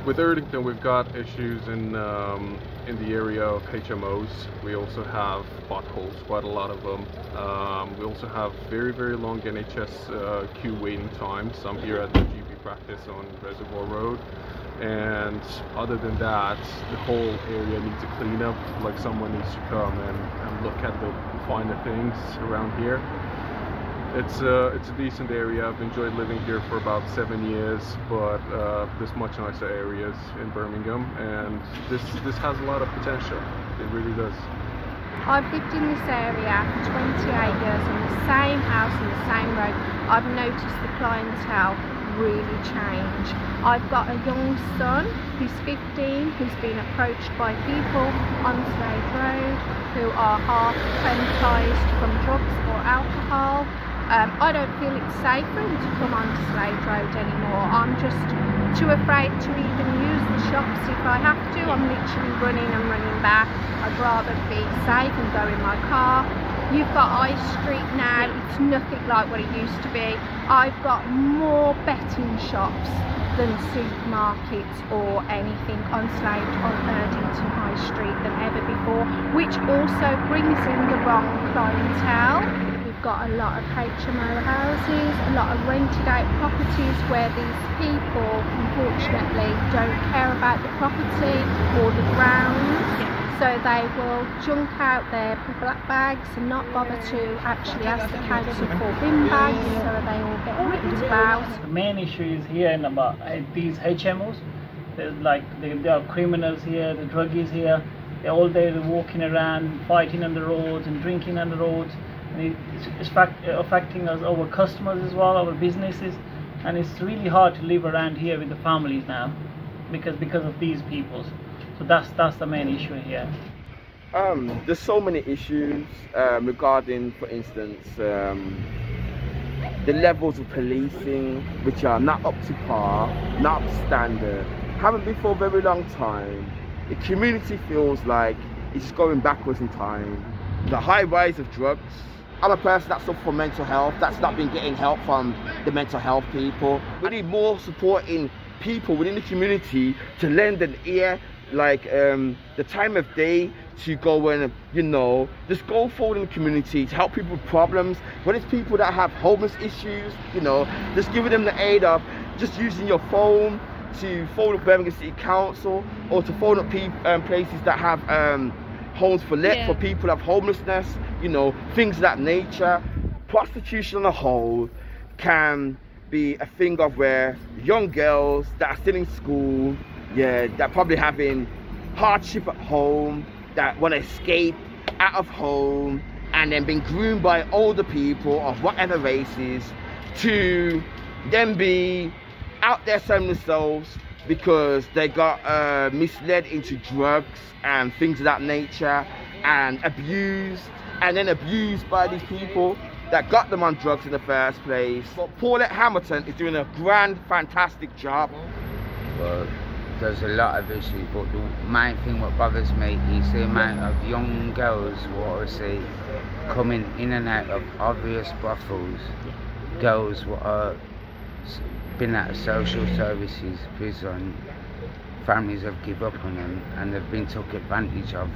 With Erdington, we've got issues in the area of HMOs. We also have potholes, quite a lot of them. We also have very long NHS queue waiting times. I'm here at the GP practice on Reservoir Road, and other than that, the whole area needs a cleanup. Like, someone needs to come and look at the finer things around here. It's a decent area. I've enjoyed living here for about 7 years, but there's much nicer areas in Birmingham, and this has a lot of potential. It really does. I've lived in this area for 28 years in the same house and the same road. I've noticed the clientele really change. I've got a young son who's 15, who's been approached by people on Slade Road who are half traumatised from drugs or alcohol. I don't feel it's safe for him to come onto Slade Road anymore. I'm just too afraid to even use the shops if I have to. I'm literally running and running back. I'd rather be safe and go in my car. You've got High Street now, it's nothing like what it used to be. I've got more betting shops than supermarkets or anything on Erdington High Street than ever before, which also brings in the wrong clientele. We've got a lot of HMO houses, a lot of rented out properties where these people unfortunately don't care about the property or the grounds. So they will junk out their black bags and not bother to actually ask the council for bin bags, so they all get ripped about. The main issue is here in about these HMOs. There's like there are criminals here, the druggies here. They're all there walking around, fighting on the roads and drinking on the roads, and it's affecting us, our customers as well, our businesses, and it's really hard to live around here with the families now because of these people. So that's the main issue here. There's so many issues regarding, for instance, the levels of policing, which are not up to par, not up to standard, haven't been for a very long time. The community feels like it's going backwards in time. The high rise of drugs. I'm a person that's up for mental health, that's not been getting help from the mental health people. We need more supporting people within the community to lend an ear, like the time of day to go and, you know, just go forward in the community to help people with problems. When it's people that have homeless issues, you know, just giving them the aid of just using your phone to phone up Birmingham City Council, or to phone up places that have homes for let for people who have homelessness, you know, things of that nature. Prostitution on a whole can be a thing of where young girls that are still in school, they're probably having hardship at home, that want to escape out of home, and then being groomed by older people of whatever races to then be out there selling themselves because they got misled into drugs and things of that nature, and abused, and then abused by these people that got them on drugs in the first place. But Paulette Hamilton is doing a grand, fantastic job. Well, there's a lot of issues, but the main thing what bothers me is the amount of young girls what I see coming in and out of obvious brothels. Girls what are been out of social services, prison, families have given up on them and they've been took advantage of,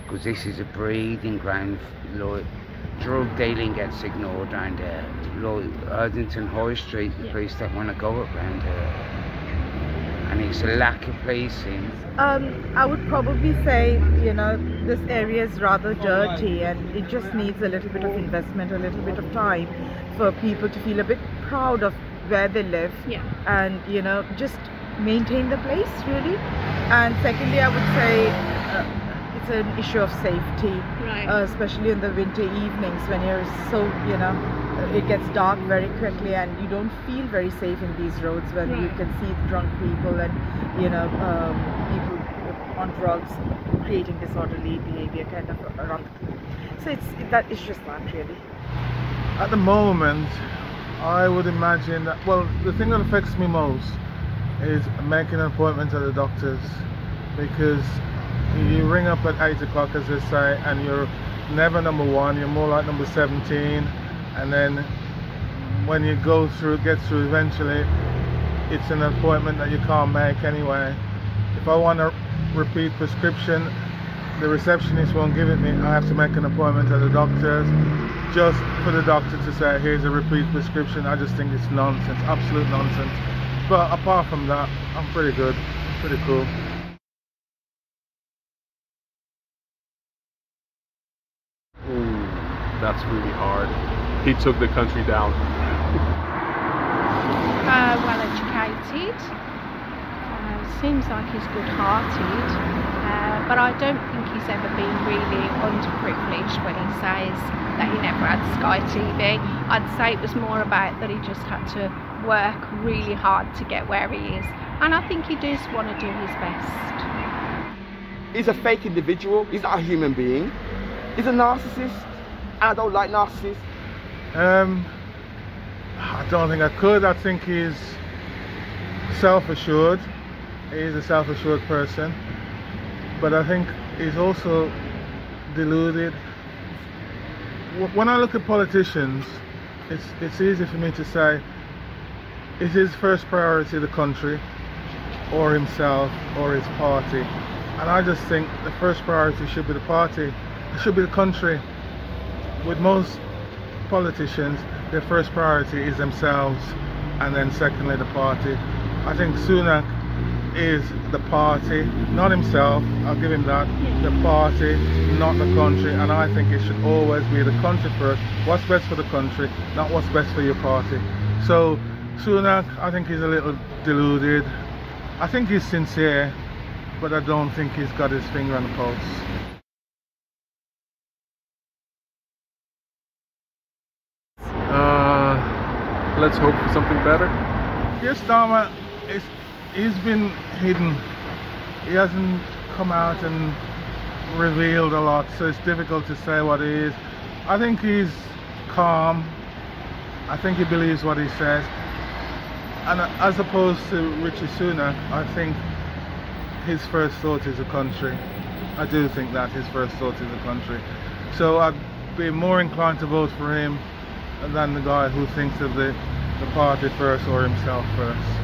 because this is a breeding ground. Like, drug dealing gets ignored around here. Like Erdington High Street, the police don't want to go up around here, and it's a lack of policing. I would probably say, you know, this area is rather dirty and it just needs a little bit of investment, a little bit of time for people to feel a bit proud of where they live, and, you know, just maintain the place really. And secondly, I would say it's an issue of safety, especially in the winter evenings when you're so, you know, it gets dark very quickly and you don't feel very safe in these roads when you can see drunk people and, you know, people on drugs creating disorderly behavior kind of around the place. So it's just that really. At the moment, I would imagine that, well, the thing that affects me most is making an appointment at the doctor's, because you ring up at 8 o'clock, as they say, and you're never number 1, you're more like number 17, and then when you get through eventually, it's an appointment that you can't make anyway. If I want a repeat prescription, the receptionist won't give it me. I have to make an appointment at the doctor's just for the doctor to say, here's a repeat prescription. I just think it's nonsense, absolute nonsense. But apart from that, I'm pretty good, pretty cool. Ooh, that's really hard. He took the country down. Well educated, seems like he's good-hearted, but I don't think he's ever been really underprivileged when he says that he never had Sky TV. I'd say it was more about that he just had to work really hard to get where he is, and I think he does want to do his best. He's a fake individual, he's not a human being. He's a narcissist, and I don't like narcissists. I don't think I could. I think he's self-assured. He's a self-assured person, but I think he's also deluded. When I look at politicians, it's easy for me to say, is his first priority the country, or himself, or his party? And I just think the first priority should be the party. It should be the country. With most politicians, their first priority is themselves, and then secondly the party. I think Sunak is the party, not himself. I'll give him that. The party, not the country, and I think it should always be the country first. What's best for the country, not what's best for your party. So Sunak, I think he's a little deluded. I think he's sincere, but I don't think he's got his finger on the pulse. Let's hope for something better. Yes, Starmer, he's been hidden. He hasn't come out and revealed a lot, so it's difficult to say what he is. I think he's calm. I think he believes what he says. And as opposed to Richie Sunak, I think his first thought is the country. I do think that his first thought is the country. So I'd be more inclined to vote for him than the guy who thinks of the party first or himself first.